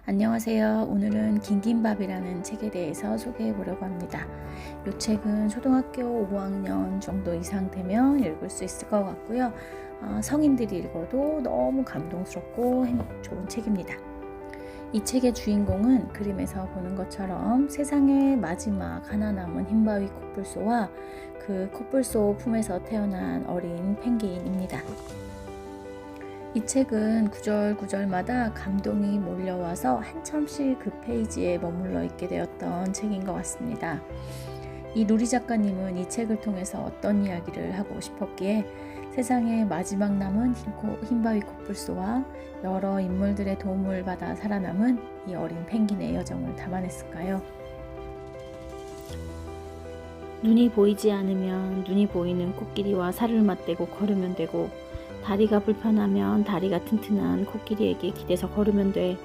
안녕하세요. 오늘은 긴김밥이라는 책에 대해서 소개해 보려고 합니다. 이 책은 초등학교 5학년 정도 이상 되면 읽을 수 있을 것 같고요. 성인들이 읽어도 너무 감동스럽고 좋은 책입니다. 이 책의 주인공은 그림에서 보는 것처럼 세상의 마지막 하나 남은 흰바위 코뿔소와 그 코뿔소 품에서 태어난 어린 펭귄입니다. 이 책은 구절구절마다 감동이 몰려와서 한참씩 그 페이지에 머물러 있게 되었던 책인 것 같습니다. 이 누리 작가님은 이 책을 통해서 어떤 이야기를 하고 싶었기에 세상의 마지막 남은 흰바위 코뿔소와 여러 인물들의 도움을 받아 살아남은 이 어린 펭귄의 여정을 담아냈을까요? 눈이 보이지 않으면 눈이 보이는 코끼리와 살을 맞대고 걸으면 되고, 다리가 불편하면 다리가 튼튼한 코끼리에게 기대서 걸으면 돼.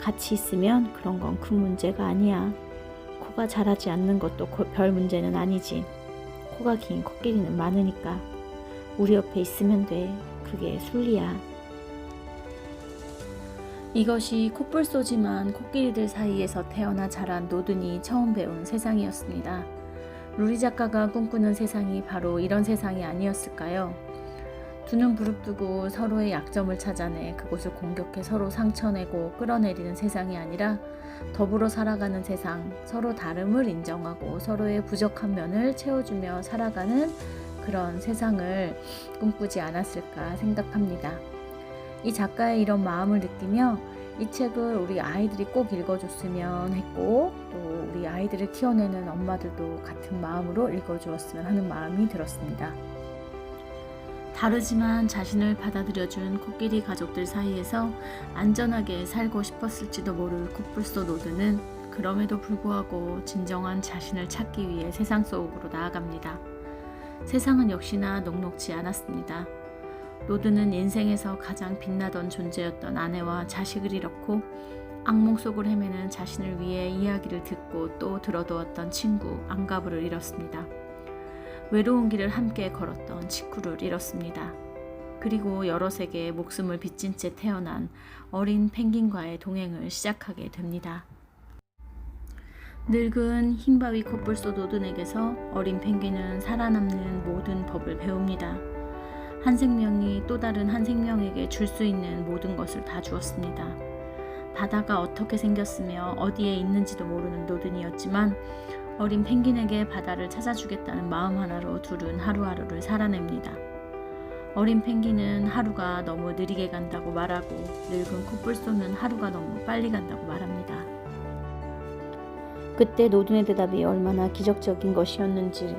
같이 있으면 그런 건 큰 문제가 아니야. 코가 자라지 않는 것도 별 문제는 아니지. 코가 긴 코끼리는 많으니까. 우리 옆에 있으면 돼. 그게 순리야. 이것이 코뿔소지만 코끼리들 사이에서 태어나 자란 노든이 처음 배운 세상이었습니다. 루리 작가가 꿈꾸는 세상이 바로 이런 세상이 아니었을까요? 두 눈 부릅뜨고 서로의 약점을 찾아내 그곳을 공격해 서로 상처내고 끌어내리는 세상이 아니라 더불어 살아가는 세상, 서로 다름을 인정하고 서로의 부족한 면을 채워주며 살아가는 그런 세상을 꿈꾸지 않았을까 생각합니다. 이 작가의 이런 마음을 느끼며 이 책을 우리 아이들이 꼭 읽어줬으면 했고, 또 우리 아이들을 키워내는 엄마들도 같은 마음으로 읽어주었으면 하는 마음이 들었습니다. 다르지만 자신을 받아들여준 코끼리 가족들 사이에서 안전하게 살고 싶었을지도 모를 코뿔소 노드는 그럼에도 불구하고 진정한 자신을 찾기 위해 세상 속으로 나아갑니다. 세상은 역시나 녹록지 않았습니다. 노드는 인생에서 가장 빛나던 존재였던 아내와 자식을 잃었고, 악몽 속을 헤매는 자신을 위해 이야기를 듣고 또 들어두었던 친구 앙가브를 잃었습니다. 외로운 길을 함께 걸었던 직후를 잃었습니다. 그리고 여러 세계의 목숨을 빚진 채 태어난 어린 펭귄과의 동행을 시작하게 됩니다. 늙은 흰바위 코뿔소 노든에게서 어린 펭귄은 살아남는 모든 법을 배웁니다. 한 생명이 또 다른 한 생명에게 줄 수 있는 모든 것을 다 주었습니다. 바다가 어떻게 생겼으며 어디에 있는지도 모르는 노든이었지만 어린 펭귄에게 바다를 찾아주겠다는 마음 하나로 둘은 하루하루를 살아냅니다. 어린 펭귄은 하루가 너무 느리게 간다고 말하고, 늙은 코뿔소는 하루가 너무 빨리 간다고 말합니다. 그때 노든의 대답이 얼마나 기적적인 것이었는지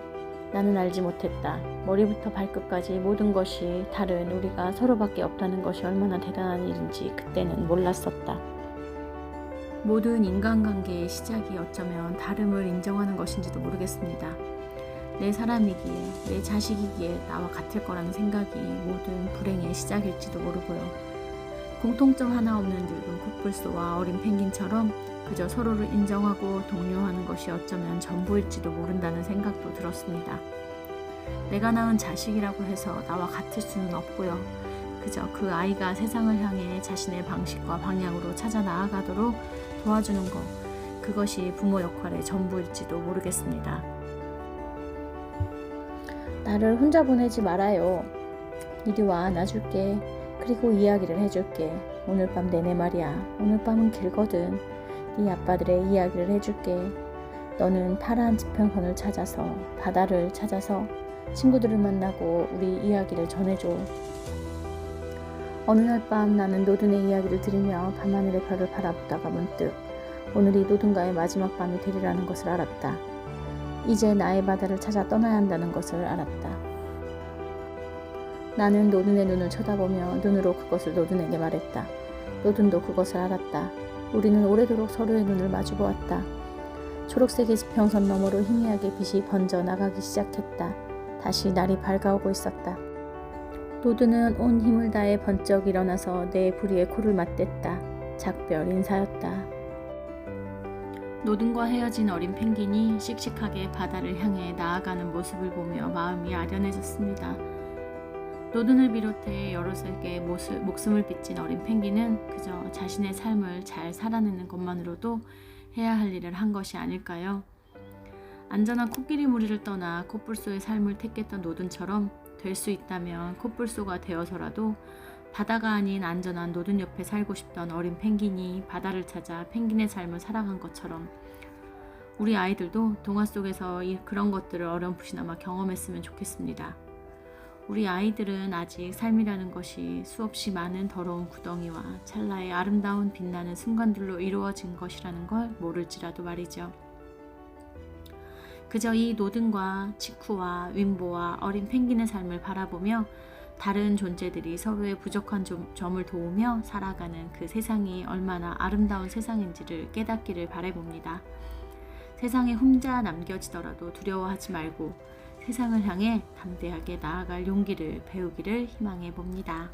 나는 알지 못했다. 머리부터 발끝까지 모든 것이 다른 우리가 서로밖에 없다는 것이 얼마나 대단한 일인지 그때는 몰랐었다. 모든 인간관계의 시작이 어쩌면 다름을 인정하는 것인지도 모르겠습니다. 내 사람이기에, 내 자식이기에 나와 같을 거라는 생각이 모든 불행의 시작일지도 모르고요. 공통점 하나 없는 늙은 코뿔소와 어린 펭귄처럼 그저 서로를 인정하고 독려하는 것이 어쩌면 전부일지도 모른다는 생각도 들었습니다. 내가 낳은 자식이라고 해서 나와 같을 수는 없고요. 그저 그 아이가 세상을 향해 자신의 방식과 방향으로 찾아 나아가도록 도와주는 것, 그것이 부모 역할의 전부일지도 모르겠습니다. 나를 혼자 보내지 말아요. 이리 와, 안아줄게. 그리고 이야기를 해줄게. 오늘 밤 내내 말이야. 오늘 밤은 길거든. 네 아빠들의 이야기를 해줄게. 너는 파란 지평선을 찾아서, 바다를 찾아서 친구들을 만나고 우리 이야기를 전해줘. 어느 날 밤 나는 노든의 이야기를 들으며 밤하늘의 별을 바라보다가 문득 오늘이 노든과의 마지막 밤이 되리라는 것을 알았다. 이제 나의 바다를 찾아 떠나야 한다는 것을 알았다. 나는 노든의 눈을 쳐다보며 눈으로 그것을 노든에게 말했다. 노든도 그것을 알았다. 우리는 오래도록 서로의 눈을 마주보았다. 초록색의 지평선 너머로 희미하게 빛이 번져 나가기 시작했다. 다시 날이 밝아오고 있었다. 노드는 온 힘을 다해 번쩍 일어나서 내 부리에 코를 맞댔다. 작별 인사였다. 노든과 헤어진 어린 펭귄이 씩씩하게 바다를 향해 나아가는 모습을 보며 마음이 아련해졌습니다. 노든을 비롯해 여럿에게 목숨을 빚진 어린 펭귄은 그저 자신의 삶을 잘 살아내는 것만으로도 해야 할 일을 한 것이 아닐까요? 안전한 코끼리 무리를 떠나 코뿔소의 삶을 택했던 노든처럼 될 수 있다면 코뿔소가 되어서라도 바다가 아닌 안전한 노든 옆에 살고 싶던 어린 펭귄이 바다를 찾아 펭귄의 삶을 살아간 것처럼 우리 아이들도 동화 속에서 그런 것들을 어렴풋이나마 경험했으면 좋겠습니다. 우리 아이들은 아직 삶이라는 것이 수없이 많은 더러운 구덩이와 찰나의 아름다운 빛나는 순간들로 이루어진 것이라는 걸 모를지라도 말이죠. 그저 이 노든과 치쿠와 윈보와 어린 펭귄의 삶을 바라보며 다른 존재들이 서로의 부족한 점을 도우며 살아가는 그 세상이 얼마나 아름다운 세상인지를 깨닫기를 바라봅니다. 세상에 혼자 남겨지더라도 두려워하지 말고 세상을 향해 담대하게 나아갈 용기를 배우기를 희망해 봅니다.